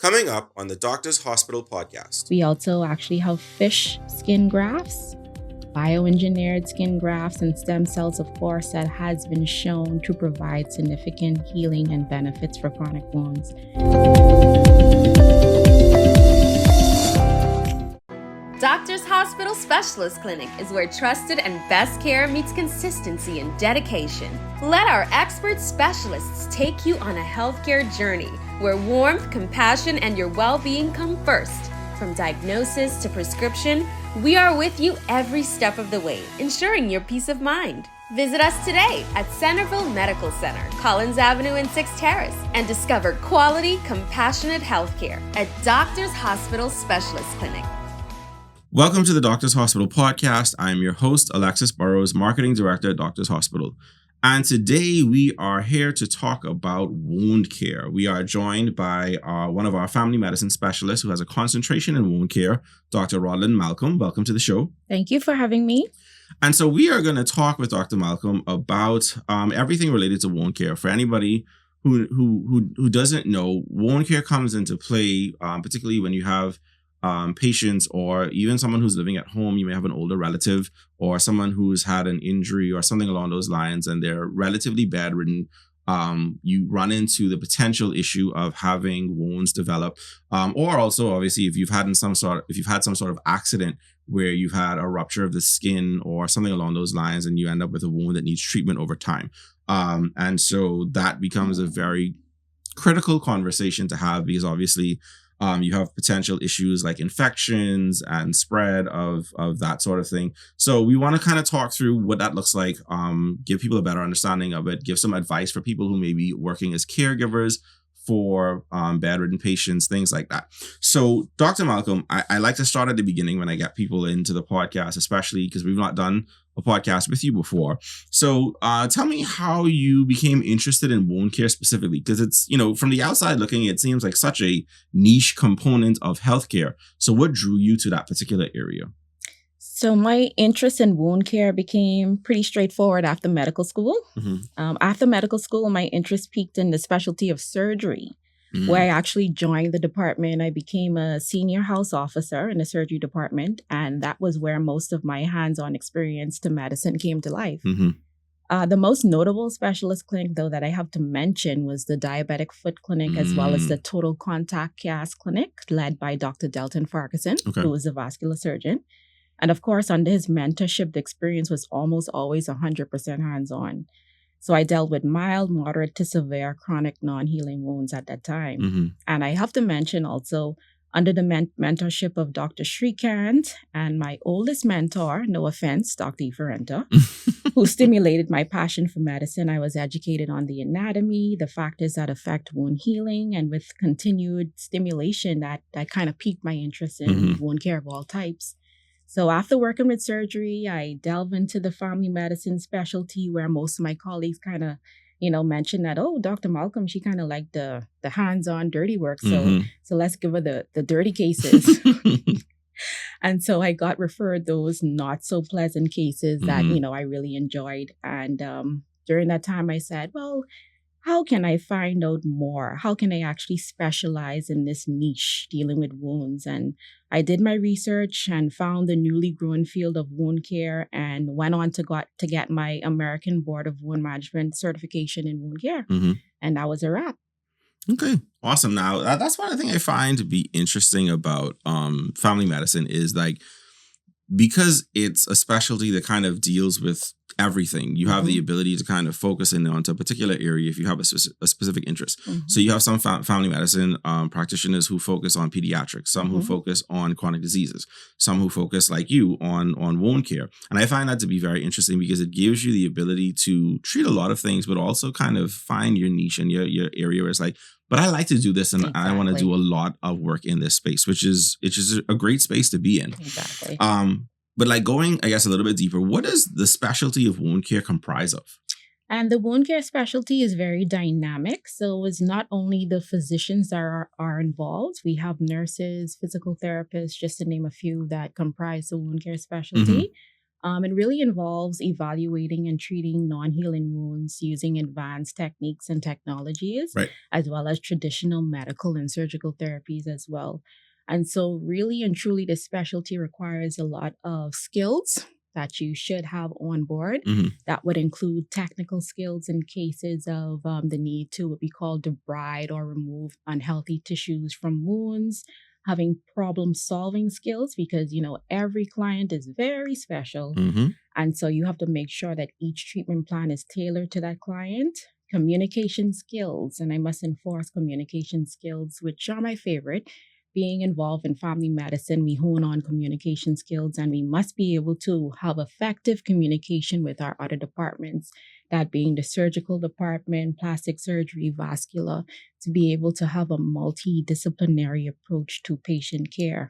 Coming up on the Doctor's Hospital podcast. We also actually have fish skin grafts, bioengineered skin grafts, and stem cells, of course, that has been shown to provide significant healing and benefits for chronic wounds. Doctor's Hospital Specialist Clinic is where trusted and best care meets consistency and dedication. Let our expert specialists take you on a healthcare journey where warmth, compassion, and your well-being come first. From diagnosis to prescription, we are with you every step of the way, ensuring your peace of mind. Visit us today at Centerville Medical Center, Collins Avenue and 6th Terrace, and discover quality, compassionate healthcare at Doctor's Hospital Specialist Clinic. Welcome to the Doctor's Hospital podcast. I'm your host, Alexis Burrows, Marketing Director at Doctor's Hospital. And today we are here to talk about wound care. We are joined by one of our family medicine specialists who has a concentration in wound care, Dr. Rodlyn Malcolm. Welcome to the show. Thank you for having me. And so we are going to talk with Dr. Malcolm about everything related to wound care. For anybody who doesn't know, wound care comes into play, particularly when you have patients or even someone who's living at home. You may have an older relative or someone who's had an injury or something along those lines, and they're relatively bedridden. You run into the potential issue of having wounds develop, or also obviously if you've had some sort of accident where you've had a rupture of the skin or something along those lines, and you end up with a wound that needs treatment over time. And so that becomes a very critical conversation to have, because obviously you have potential issues like infections and spread of that sort of thing. So we want to kind of talk through what that looks like, give people a better understanding of it, give some advice for people who may be working as caregivers for bedridden patients, things like that. So Dr. Malcolm, I like to start at the beginning when I get people into the podcast, especially because we've not done a podcast with you before. So tell me how you became interested in wound care specifically, because it's, from the outside looking, it seems like such a niche component of healthcare. So what drew you to that particular area? So my interest in wound care became pretty straightforward after medical school. Mm-hmm. After medical school, my interest peaked in the specialty of surgery, where I actually joined the department. I became a senior house officer in the surgery department, and that was where most of my hands-on experience to medicine came to life. Mm-hmm. The most notable specialist clinic, though, that I have to mention was the diabetic foot clinic, as well as the total contact cast clinic led by Dr. Delton Farquharson, who was a vascular surgeon. And of course, under his mentorship, the experience was almost always 100% hands-on. So I dealt with mild, moderate to severe chronic non-healing wounds at that time. Mm-hmm. And I have to mention also, under the mentorship of Dr. Shrikant and my oldest mentor, no offense, Dr. Iferenta, who stimulated my passion for medicine, I was educated on the anatomy, the factors that affect wound healing, and with continued stimulation, that kind of piqued my interest in wound care of all types. So after working with surgery, I delved into the family medicine specialty, where most of my colleagues kind of, mentioned that, oh, Dr. Malcolm, she kind of liked the hands-on dirty work. So let's give her the dirty cases. And so I got referred those not so pleasant cases that, I really enjoyed. And during that time, I said, well, how can I find out more? How can I actually specialize in this niche dealing with wounds? And I did my research and found the newly grown field of wound care, and went on to get my American Board of Wound Management certification in wound care. And that was a wrap. Okay, awesome. Now, that's one thing I find to be interesting about family medicine is like, because it's a specialty that kind of deals with everything, you have the ability to kind of focus in onto a particular area if you have a specific interest. So you have some family medicine practitioners who focus on pediatrics, some who focus on chronic diseases, some who focus, like you, on wound care. And I find that to be very interesting because it gives you the ability to treat a lot of things, but also kind of find your niche and your area where it's like, but I like to do this, and I want to do a lot of work in this space, which is a great space to be in. Exactly. But like going, I guess, a little bit deeper, what does the specialty of wound care comprise of? And the wound care specialty is very dynamic. So it's not only the physicians that are involved. We have nurses, physical therapists, just to name a few that comprise the wound care specialty. It really involves evaluating and treating non-healing wounds using advanced techniques and technologies, Right. as well as traditional medical and surgical therapies as well. And so, really and truly, this specialty requires a lot of skills that you should have on board. Hmm. That would include technical skills in cases of the need to what we call debride or remove unhealthy tissues from wounds, having problem solving skills because, every client is very special. Hmm. And so you have to make sure that each treatment plan is tailored to that client. Communication skills, and I must enforce communication skills, which are my favorite. Being involved in family medicine, we hone on communication skills and we must be able to have effective communication with our other departments, that being the surgical department, plastic surgery, vascular, to be able to have a multidisciplinary approach to patient care.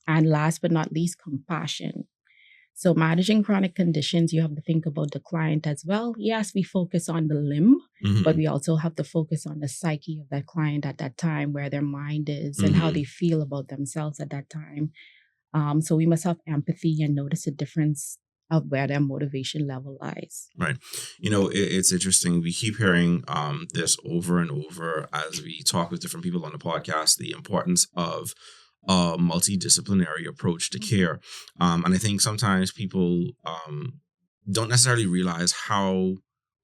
And last but not least, compassion. So, managing chronic conditions, you have to think about the client as well. Yes, we focus on the limb, but Hmm. we also have to focus on the psyche of that client at that time, where their mind is and how Hmm. they feel about themselves at that time. So, we must have empathy and notice the difference of where their motivation level lies. Right. It's interesting. We keep hearing this over and over as we talk with different people on the podcast, the importance of a multidisciplinary approach to care. And I think sometimes people don't necessarily realize how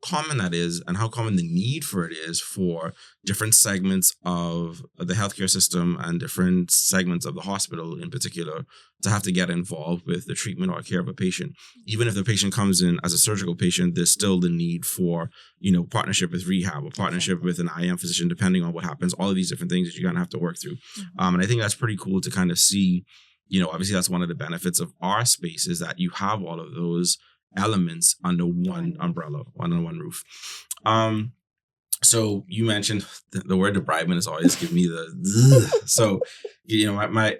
common that is and how common the need for it is for different segments of the healthcare system and different segments of the hospital in particular to have to get involved with the treatment or care of a patient. Even if the patient comes in as a surgical patient, there's still the need for, partnership with rehab or partnership with an IM physician, depending on what happens, all of these different things that you're going to have to work through. And I think that's pretty cool to kind of see, obviously that's one of the benefits of our space is that you have all of those elements under one umbrella, under one roof. So you mentioned the word debridement has always given me the so my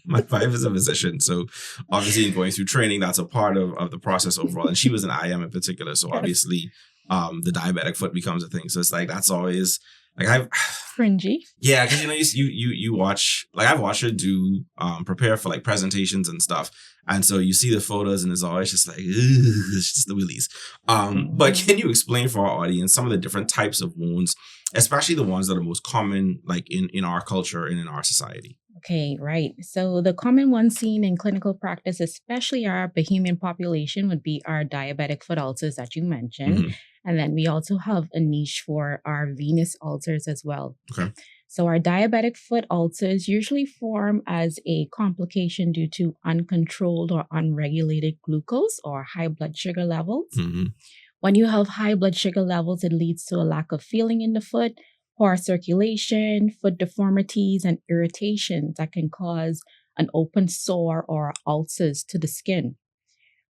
my wife is a physician, so obviously in going through training, that's a part of the process overall. And she was an IM in particular, so obviously the diabetic foot becomes a thing. So it's like that's always like I've Cringy. yeah, because you watch, like I've watched her do prepare for like presentations and stuff, and so you see the photos and it's always just like it's just the willies. But can you explain for our audience some of the different types of wounds, especially the ones that are most common like in our culture and in our society? Okay, right. So the common ones seen in clinical practice, especially our Bahamian population, would be our diabetic foot ulcers that you mentioned. Hmm. And then we also have a niche for our venous ulcers as well. Okay. So our diabetic foot ulcers usually form as a complication due to uncontrolled or unregulated glucose or high blood sugar levels. Hmm. When you have high blood sugar levels, it leads to a lack of feeling in the foot, poor circulation, foot deformities, and irritations that can cause an open sore or ulcers to the skin.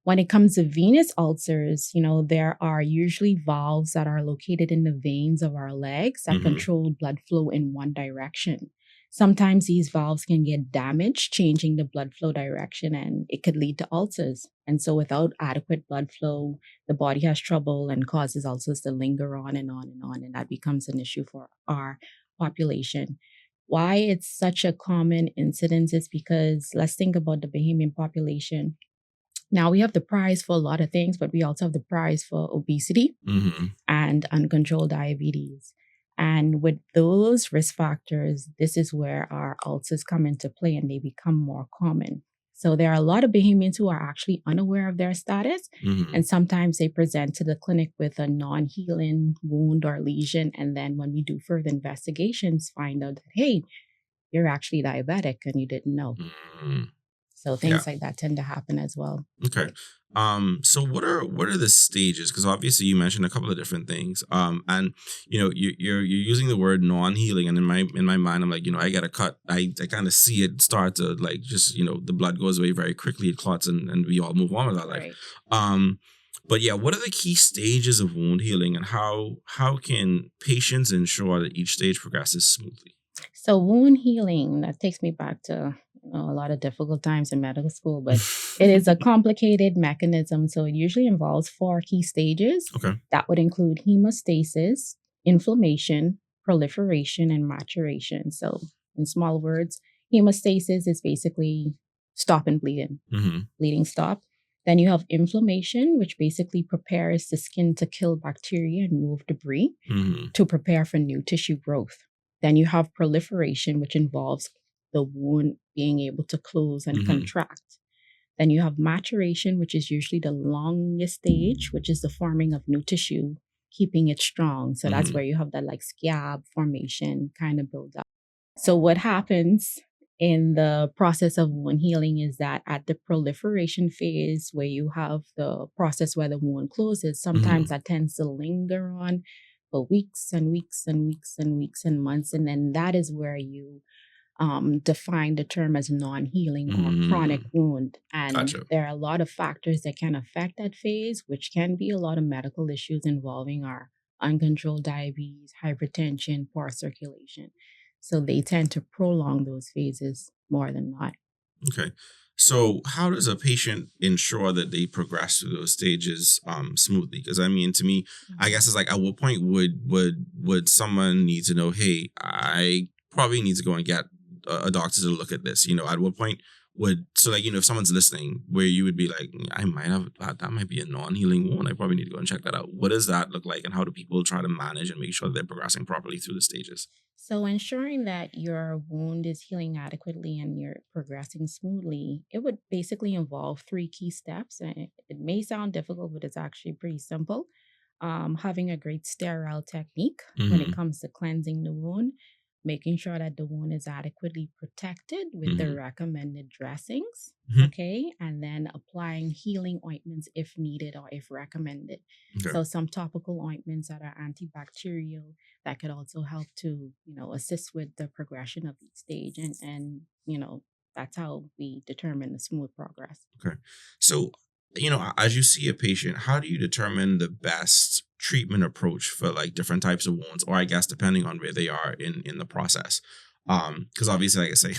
When it comes to venous ulcers, there are usually valves that are located in the veins of our legs that Hmm. control blood flow in one direction. Sometimes these valves can get damaged, changing the blood flow direction, and it could lead to ulcers. And so, without adequate blood flow, the body has trouble and causes ulcers to linger on and on and on. And that becomes an issue for our population. Why it's such a common incidence is because let's think about the Bahamian population. Now we have the prize for a lot of things, but we also have the prize for obesity Hmm. and uncontrolled diabetes. And with those risk factors, this is where our ulcers come into play and they become more common. So there are a lot of Bahamians who are actually unaware of their status. Hmm. And sometimes they present to the clinic with a non-healing wound or lesion. And then when we do further investigations, find out that, hey, you're actually diabetic and you didn't know. Hmm. So things like that tend to happen as well. Okay. So what are the stages? Because obviously you mentioned a couple of different things. And you're using the word non-healing, and in my mind, I'm like, I get a cut. I kind of see it start to like just the blood goes away very quickly, it clots, and we all move on with our life. But yeah, what are the key stages of wound healing, and how can patients ensure that each stage progresses smoothly? So wound healing, that takes me back to a lot of difficult times in medical school, but it is a complicated mechanism. So it usually involves 4 key stages. Okay. That would include hemostasis, inflammation, proliferation, and maturation. So in small words, hemostasis is basically stopping bleeding. Mm-hmm. Bleeding stop. Then you have inflammation, which basically prepares the skin to kill bacteria and remove debris to prepare for new tissue growth. Then you have proliferation, which involves the wound being able to close and contract. Then you have maturation, which is usually the longest stage, which is the forming of new tissue, keeping it strong. So that's where you have that like scab formation kind of build up. So what happens in the process of wound healing is that at the proliferation phase, where you have the process where the wound closes, sometimes that tends to linger on for weeks and weeks and weeks and weeks and months. And then that is where you define the term as non-healing or chronic wound. And Gotcha. there are a lot of factors that can affect that phase, which can be a lot of medical issues involving our uncontrolled diabetes, hypertension, poor circulation. So they tend to prolong those phases more than not. Okay. So how does a patient ensure that they progress through those stages smoothly? Because I mean, to me, I guess it's like, at what point would someone need to know, hey, I probably need to go and get a doctor to look at this? At what point if someone's listening, where you would be like, I might have that might be a non-healing wound, I probably need to go and check that out. What does that look like, and how do people try to manage and make sure that they're progressing properly through the stages? So ensuring that your wound is healing adequately and you're progressing smoothly, it would basically involve three key steps. And it may sound difficult, but it's actually pretty simple. Having a great sterile technique when it comes to cleansing the wound, making sure that the wound is adequately protected with the recommended dressings, okay, and then applying healing ointments if needed or if recommended. Okay. So some topical ointments that are antibacterial that could also help to, assist with the progression of each stage. And that's how we determine the smooth progress. Okay. So, as you see a patient, how do you determine the best treatment approach for like different types of wounds, or I guess depending on where they are in the process? Because obviously, like I say,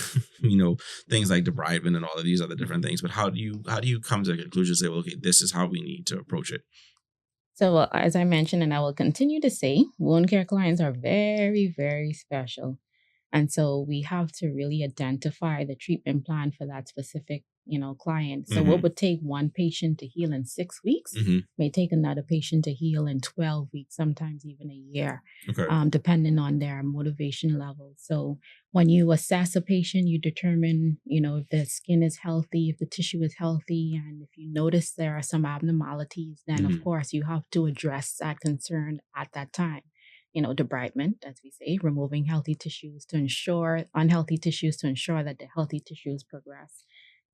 things like debridement and all of these other different things. But how do you come to a conclusion, say, well, okay, this is how we need to approach it? So as I mentioned, and I will continue to say, wound care clients are very, very special. And so we have to really identify the treatment plan for that specific, client. So what would take one patient to heal in 6 weeks may take another patient to heal in 12 weeks, sometimes even a year, Okay. depending on their motivation level. So when you assess a patient, you determine, if the skin is healthy, if the tissue is healthy, and if you notice there are some abnormalities, then of course you have to address that concern at that time. Debridement, as we say, removing unhealthy tissues to ensure that the healthy tissues progress.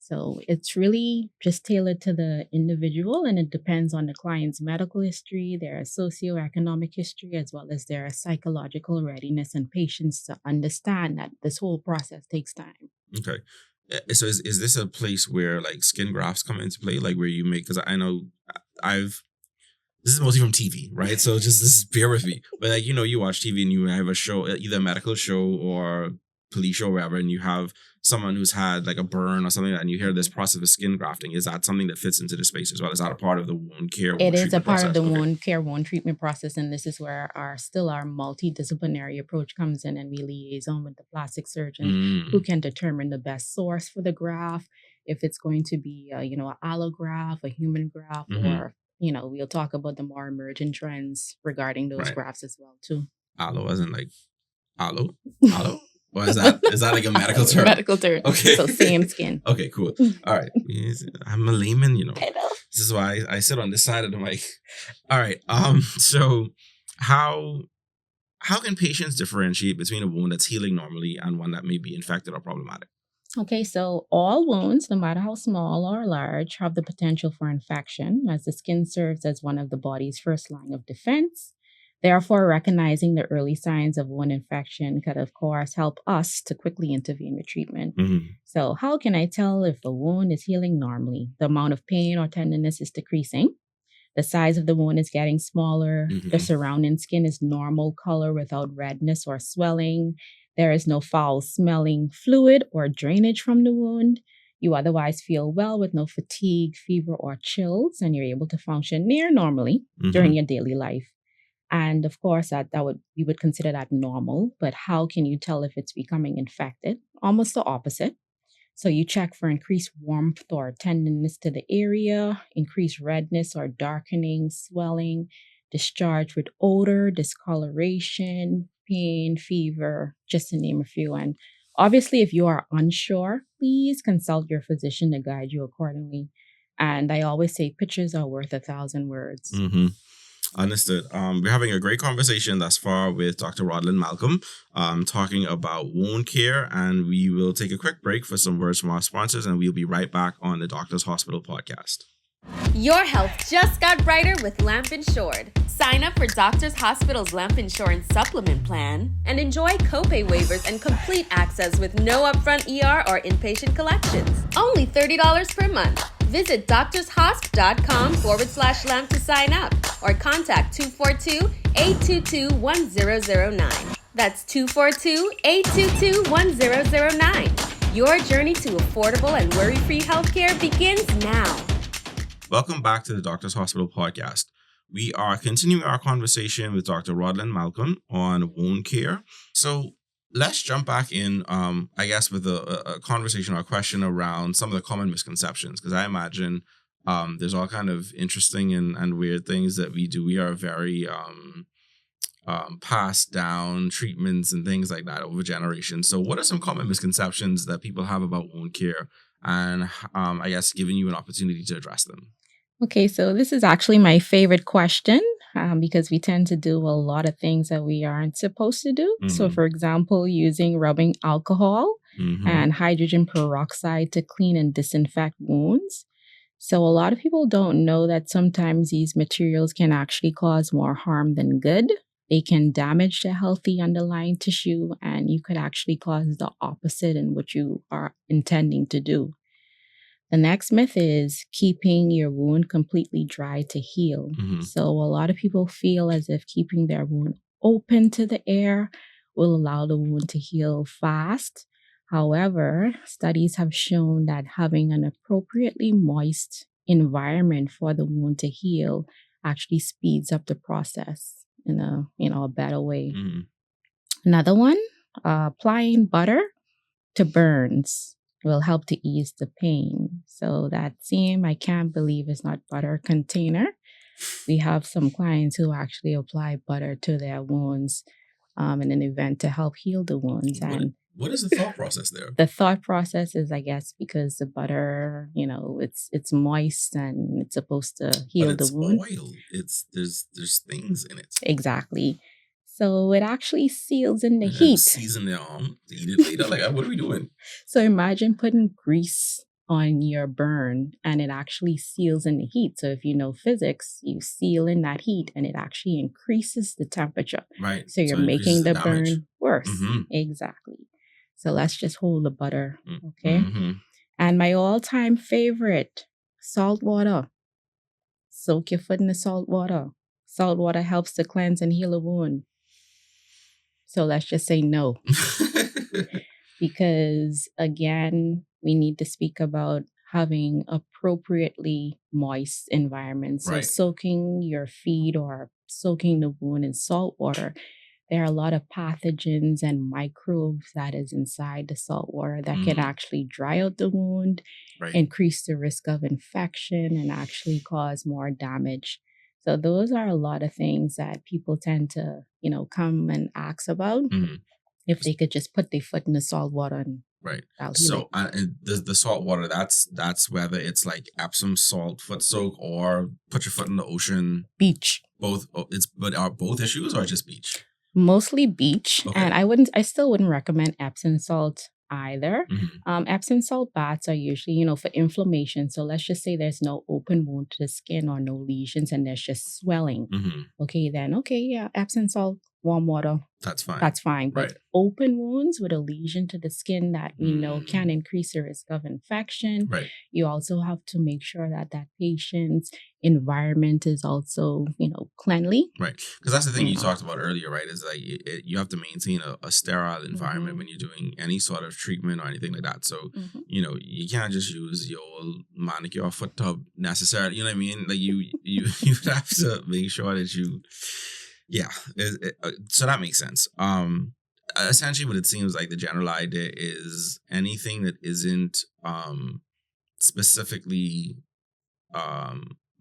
So it's really just tailored to the individual, and it depends on the client's medical history, their socioeconomic history, as well as their psychological readiness and patience to understand that this whole process takes time. Okay. So is this a place where like skin grafts come into play, like where you make? Because I know this is mostly from TV, right? So just bear with me. But like, you watch TV and you have a show, either a medical show or police show or whatever, and you have someone who's had like a burn or something like that, and you hear this process of skin grafting. Is that something that fits into the space as well? Is that a part of the wound care? It is a part of the Okay. wound care, wound treatment process. And this is where our multidisciplinary approach comes in, and we liaison with the plastic surgeon who can determine the best source for the graft, if it's going to be, an allograft, a human graft, or we'll talk about the more emergent trends regarding those Right. grafts as well too. Aloe, as in like aloe? Aloe? Or is that like a medical term? Medical term. Okay. So same skin. Okay, cool. All right. I'm a layman, I know. This is why I sit on this side of the mic. All right. So how can patients differentiate between a wound that's healing normally and one that may be infected or problematic? Okay, so all wounds, no matter how small or large, have the potential for infection, as the skin serves as one of the body's first line of defense. Therefore, recognizing the early signs of wound infection could, of course, help us to quickly intervene with treatment. So how can I tell if a wound is healing normally? The amount of pain or tenderness is decreasing. The size of the wound is getting smaller. The surrounding skin is normal color without redness or swelling. There is no foul smelling fluid or drainage from the wound. You otherwise feel well with no fatigue, fever, or chills, and you're able to function near normally during your daily life. And of course, we would consider that normal. But how can you tell if it's becoming infected? Almost the opposite. So you check for increased warmth or tenderness to the area, increased redness or darkening, swelling, discharge with odor, discoloration, pain, fever, just to name a few. And obviously, if you are unsure, please consult your physician to guide you accordingly. And I always say pictures are worth 1,000 words. Mm-hmm. Understood. We're having a great conversation thus far with Dr. Rodlyn Malcolm, talking about wound care, and we will take a quick break for some words from our sponsors, and we'll be right back on the Doctors Hospital podcast. Your health just got brighter with Lamp Insured. Sign up for Doctors Hospital's Lamp Insurance Supplement Plan and enjoy copay waivers and complete access with no upfront ER or inpatient collections. Only $30 per month. Visit doctorshosp.com/lamp to sign up or contact 242-822-1009. That's 242-822-1009. Your journey to affordable and worry-free healthcare begins now. Welcome back to the Doctors Hospital podcast. We are continuing our conversation with Dr. Rodlyn Malcolm on wound care. So let's jump back in, I guess, with a conversation or a question around some of the common misconceptions, because I imagine there's all kind of interesting and weird things that we do. We are very passed down treatments and things like that over generations. So what are some common misconceptions that people have about wound care? And I guess giving you an opportunity to address them. Okay, so this is actually my favorite question because we tend to do a lot of things that we aren't supposed to do. Mhm. So, for example, using rubbing alcohol and hydrogen peroxide to clean and disinfect wounds. So, a lot of people don't know that sometimes these materials can actually cause more harm than good. They can damage the healthy underlying tissue, and you could actually cause the opposite in what you are intending to do. The next myth is keeping your wound completely dry to heal. Mhm. So a lot of people feel as if keeping their wound open to the air will allow the wound to heal fast. However, studies have shown that having an appropriately moist environment for the wound to heal actually speeds up the process in a better way. Mhm. Another one, applying butter to burns will help to ease the pain. So that same I can't believe it's not butter container. We have some clients who actually apply butter to their wounds in an event to help heal the wounds. And What is the thought process there? the thought process is, I guess, because the butter, it's moist and it's supposed to heal But it's the wound. oil. There's things in it. Exactly. So it actually seals in the And heat. season their arm to eat it later. Like, what are we doing? So imagine putting grease on your burn and it actually seals in the heat. So if you know physics, you seal in that heat and it actually increases the temperature. Right. So you're it making increases the damage. burn worse. Mhm. Exactly. So let's just hold the butter. Mm. Okay. Mhm. And my all-time favorite, salt water. Soak your foot in the salt water. Salt water helps to cleanse and heal a wound. So let's just say no. Because again, we need to speak about having appropriately moist environments. So Right. soaking your feet or soaking the wound in salt water, there are a lot of pathogens and microbes that is inside the salt water that can actually dry out the wound, Right. increase the risk of infection, and actually cause more damage. So those are a lot of things that people tend to, come and ask about. Mhm. If they could just put their foot in the salt water and Right. that'll heal it. So and the salt water, that's whether it's like Epsom salt foot soak or put your foot in the ocean. Beach. Both. But are both issues or just beach? Mostly beach. Okay. And I still wouldn't recommend Epsom salt either. Mhm. Epsom salt baths are usually, for inflammation. So let's just say there's no open wound to the skin or no lesions and there's just swelling. Mhm. Okay, Epsom salt, warm water, That's fine. that's fine. But Right. open wounds with a lesion to the skin that we know Mm. can increase the risk of infection. Right. You also have to make sure that patient's environment is also, cleanly. Right. Because that's the thing you Yeah. talked about earlier, right? Is like you have to maintain a sterile environment when you're doing any sort of treatment or anything like that. So, you can't just use your old manicure foot tub necessarily. You know what I mean? Like you have to make sure that you, yeah. So that makes sense. essentially what it seems like the general idea is anything that isn't specifically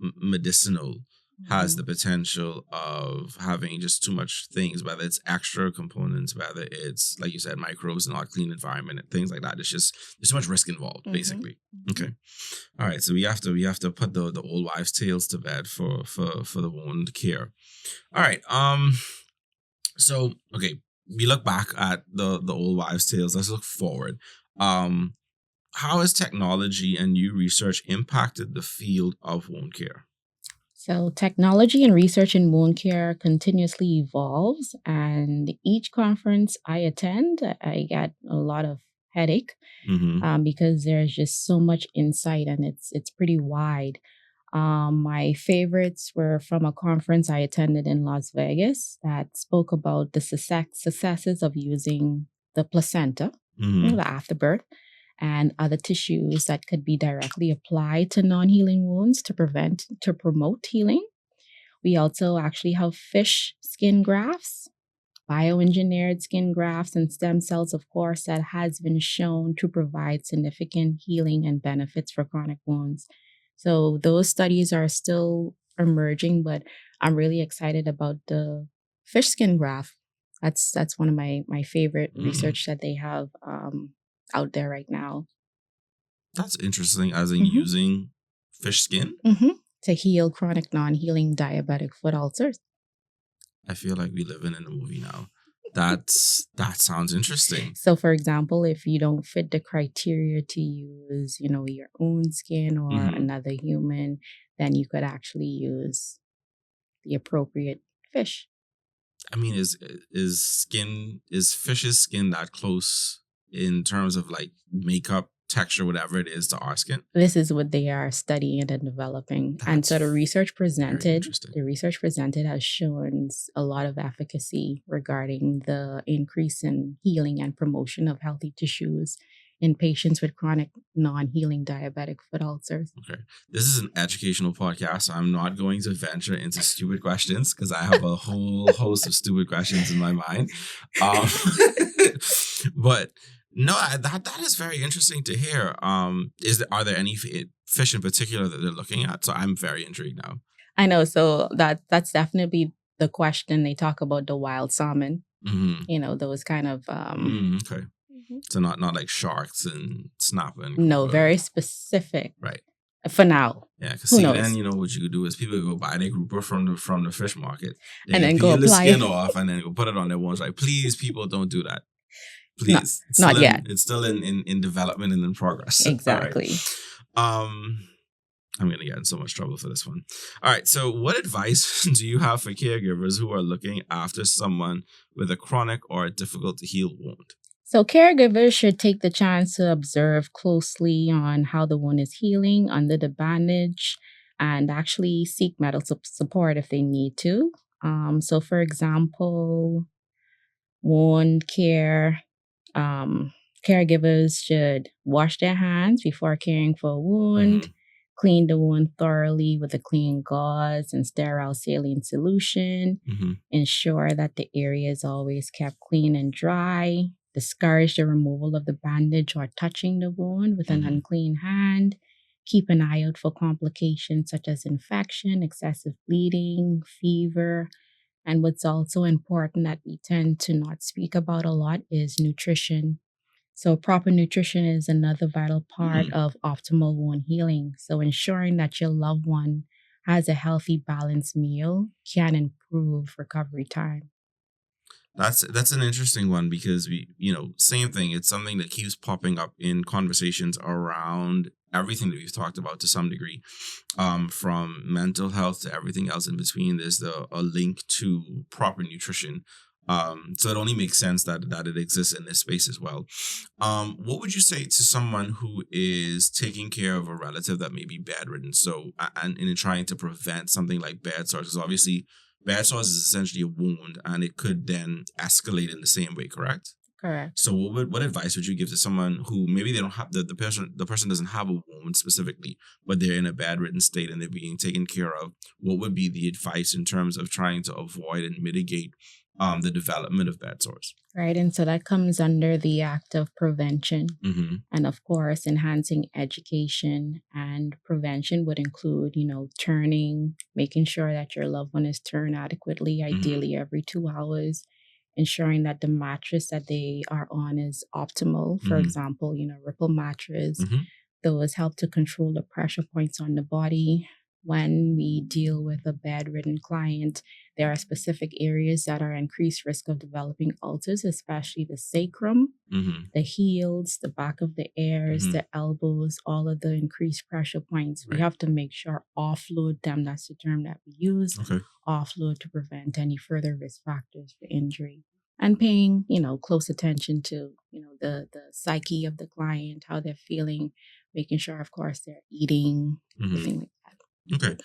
medicinal has the potential of having just too much things, whether it's extra components, whether it's, like you said, microbes, not clean environment and things like that. It's just, there's too much risk involved, basically. Okay. All right. So we have to put the old wives' tales to bed for the wound care. All right. So okay, we look back at the old wives' tales. Let's look forward. How has technology and new research impacted the field of wound care? So, technology and research in wound care continuously evolves, and each conference I attend, I get a lot of headache because there's just so much insight, and it's pretty wide. My favorites were from a conference I attended in Las Vegas that spoke about the successes of using the placenta, the afterbirth, and other tissues that could be directly applied to non-healing wounds to promote healing. We also actually have fish skin grafts, bioengineered skin grafts, and stem cells, of course, that has been shown to provide significant healing and benefits for chronic wounds. So those studies are still emerging, but I'm really excited about the fish skin graft. That's one of my favorite research that they have out there right now. That's interesting, as in using fish skin? To heal chronic non-healing diabetic foot ulcers. I feel like we live in a movie now. That sounds interesting. So, for example, if you don't fit the criteria to use, your own skin or another human, then you could actually use the appropriate fish. I mean, is fish's skin that close in terms of like makeup, texture, whatever it is, to our skin? This is what they are studying and developing. And so the research presented has shown a lot of efficacy regarding the increase in healing and promotion of healthy tissues in patients with chronic non-healing diabetic foot ulcers. Okay. This is an educational podcast, so I'm not going to venture into stupid questions because I have a whole host of stupid questions in my mind. But no, that is very interesting to hear. Are there any fish in particular that they're looking at? So I'm very intrigued now. I know. So that's definitely the question. They talk about the wild salmon. Those kind of. Okay. So not like sharks and snapper. No, very specific. Right. For now. Yeah, because then what you could do is people go buy their grouper from the fish market and then go peel apply the skin off and then go put it on their wounds. Like, please, people, don't do that. Please. Not yet. It's still in development and in progress. Exactly. Right. I'm going to get in so much trouble for this one. All right. So what advice do you have for caregivers who are looking after someone with a chronic or difficult to heal wound? So caregivers should take the chance to observe closely on how the wound is healing under the bandage and actually seek medical support if they need to. So for example, wound care, caregivers should wash their hands before caring for a wound, clean the wound thoroughly with a clean gauze and sterile saline solution, ensure that the area is always kept clean and dry, discourage the removal of the bandage or touching the wound with an unclean hand, keep an eye out for complications such as infection, excessive bleeding, fever. And what's also important that we tend to not speak about a lot is nutrition. So proper nutrition is another vital part of optimal wound healing. So ensuring that your loved one has a healthy, balanced meal can improve recovery time. That's an interesting one because same thing. It's something that keeps popping up in conversations around everything that we've talked about to some degree, from mental health to everything else in between. There's a link to proper nutrition. So it only makes sense that it exists in this space as well. What would you say to someone who is taking care of a relative that may be bedridden? So, and in trying to prevent something like bed sores, because obviously bed sores is essentially a wound and it could then escalate in the same way, correct? Correct. So what advice would you give to someone who maybe they don't have the person doesn't have a wound specifically, but they're in a bedridden state and they're being taken care of? What would be the advice in terms of trying to avoid and mitigate the development of bed sores. Right. And so that comes under the act of prevention. Mm-hmm. And of course, enhancing education and prevention would include, turning, making sure that your loved one is turned adequately, ideally every 2 hours, ensuring that the mattress that they are on is optimal. For example, Ripple mattress. Those help to control the pressure points on the body. When we deal with a bedridden client, there are specific areas that are increased risk of developing ulcers, especially the sacrum, the heels, the back of the ears, the elbows, all of the increased pressure points. We have to make sure offload them. That's the term that we use. Okay. Offload to prevent any further risk factors for injury. And paying, close attention to, the psyche of the client, how they're feeling, making sure, of course, they're eating, everything like that. Okay.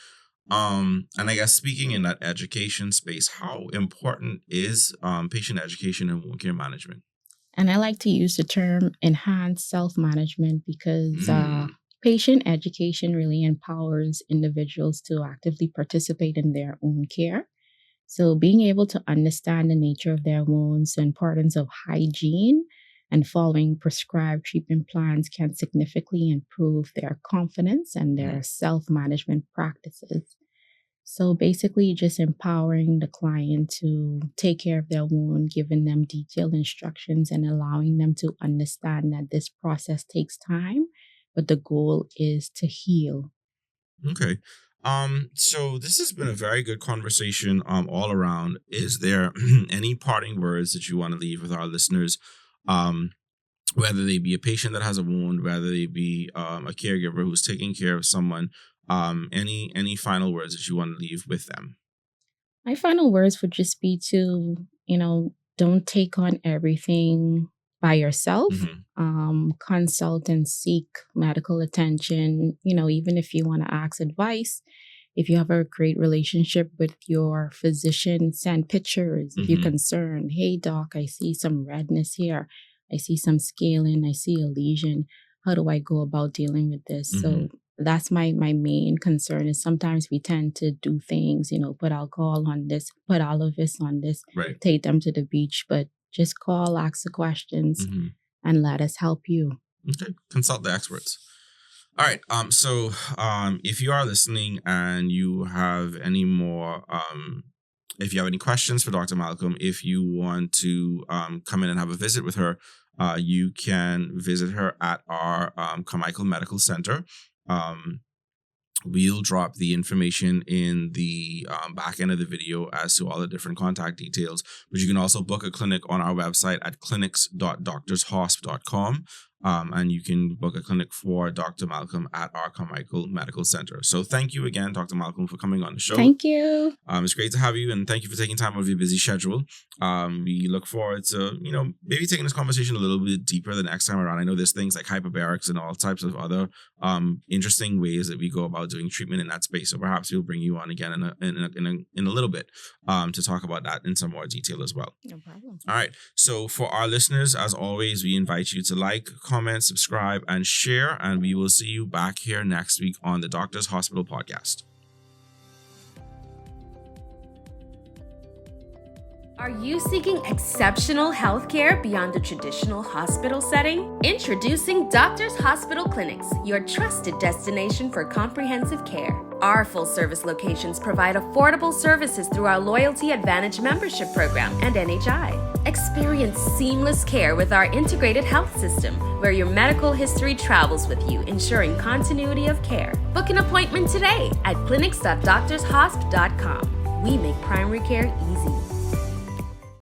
And I guess speaking in that education space, how important is patient education and wound care management? And I like to use the term enhanced self-management because patient education really empowers individuals to actively participate in their own care. So being able to understand the nature of their wounds, the importance of hygiene, and following prescribed treatment plans can significantly improve their confidence and their self-management practices. So basically just empowering the client to take care of their wound, giving them detailed instructions and allowing them to understand that this process takes time, but the goal is to heal. Okay. So this has been a very good conversation all around. Is there any parting words that you want to leave with our listeners? Whether they be a patient that has a wound, whether they be a caregiver who's taking care of someone, any final words that you want to leave with them? My final words would just be to, don't take on everything by yourself. Consult and seek medical attention. Even if you want to ask advice, if you have a great relationship with your physician, send pictures. If you're concerned, hey doc, I see some redness here. I see some scaling. I see a lesion. How do I go about dealing with this? So that's my main concern is sometimes we tend to do things, put alcohol on this, put Alovis on this, take them to the beach, but just call, ask the questions, and let us help you. Okay. Consult the experts. All right. So if you are listening and you have any more, if you have any questions for Dr. Malcolm, if you want to come in and have a visit with her, you can visit her at our Carmichael Medical Center. We'll drop the information in the back end of the video as to all the different contact details, but you can also book a clinic on our website at clinics.doctorshosp.com. And you can book a clinic for Dr. Malcolm at our Carmichael Medical Center. So thank you again, Dr. Malcolm, for coming on the show. Thank you. It's great to have you, and thank you for taking time out of your busy schedule. We look forward to, maybe taking this conversation a little bit deeper the next time around. I know there's things like hyperbarics and all types of other interesting ways that we go about doing treatment in that space. So perhaps we'll bring you on again in a little bit to talk about that in some more detail as well. No problem. All right. So for our listeners, as always, we invite you to like, comment, subscribe, and share, and we will see you back here next week on the Doctors Hospital Podcast. Are you seeking exceptional healthcare beyond the traditional hospital setting? Introducing Doctors Hospital Clinics, your trusted destination for comprehensive care. Our full-service locations provide affordable services through our Loyalty Advantage membership program and NHI. Experience seamless care with our integrated health system, where your medical history travels with you, ensuring continuity of care. Book an appointment today at clinics.doctorshosp.com. We make primary care easy.